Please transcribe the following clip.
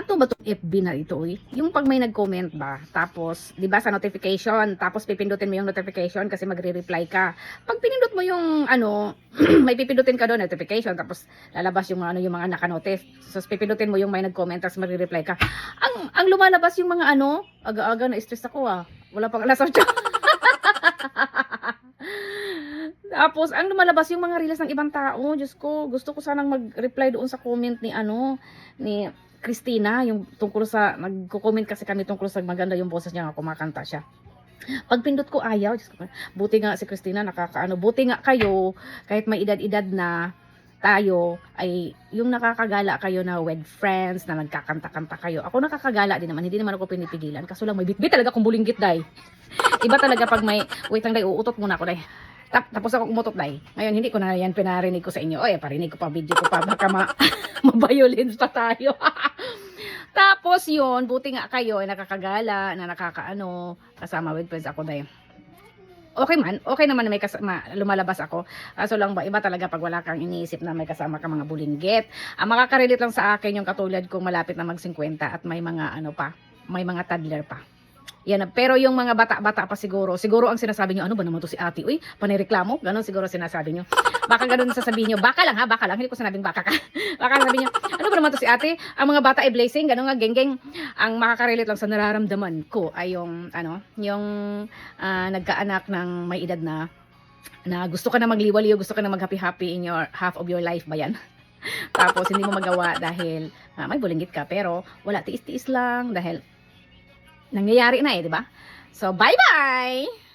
Ato ba itong FB na ito eh? Yung pag may nag-comment ba, tapos, di ba sa notification, tapos pipindutin mo yung notification kasi magre-reply ka. Pag pinindot mo yung ano, may pipindutin ka doon, notification, tapos lalabas yung ano, yung mga naka-notice. So pipindutin mo yung may nag-comment, tapos magre-reply ka. Ang lumalabas yung mga ano, aga-aga na-stress ako ah. Wala pang alas 8. Tapos, ang lumalabas yung mga reels ng ibang tao. Diyos ko, gusto ko sanang mag-reply doon sa comment ni ano, ni Christina, yung tungkol sa, nagko-comment kasi kami tungkol sa maganda yung boses niya, kumakanta siya. Pag pindot ko ayaw, Diyos ko, buti nga si Christina nakakaano, buti nga kayo, kahit may edad-edad na tayo, ay yung nakakagala kayo na with friends, na nagkakanta-kanta kayo. Ako nakakagala din naman, hindi naman ako pinipigilan, kaso lang may bitbit talaga kung bulinggit, day. Iba talaga pag may, wait lang day, uutot muna ako, day. Tapos ako umutot, day. Ngayon, hindi ko na yan pinarinig ko sa inyo. Oy, parinig ko pa, video ko pa, baka mabayolins pa tayo. Tapos yun, buti nga kayo ay nakakagala, na nakakaano, kasama with friends ako, day. Okay naman na may kasama, lumalabas ako. Kaso lang ba, iba talaga pag wala kang iniisip na may kasama ka mga bulinggit. Ang makaka-relate lang sa akin yung katulad kong malapit na mag-50 at may mga ano pa, may mga toddler pa. Yan, pero yung mga bata-bata pa siguro ang sinasabi nyo, ano ba naman to si ate? Uy, panireklamo? Ganon siguro sinasabi nyo. Baka ganon sasabihin nyo, baka lang ha, baka lang. Hindi ko sinabing baka ka. Baka sabihin nyo, ano ba naman to si ate? Ang mga bata ay blazing, ganon nga, geng-geng. Ang makaka-relate lang sa nararamdaman ko ay yung, ano, yung nagkaanak ng may edad na gusto ka na magliwaliw, gusto ka na mag-happy-happy in your half of your life ba yan? Tapos hindi mo magawa dahil may bulinggit ka, pero wala, tiis-tiis lang dahil nangyayari na eh, di ba? So, bye-bye!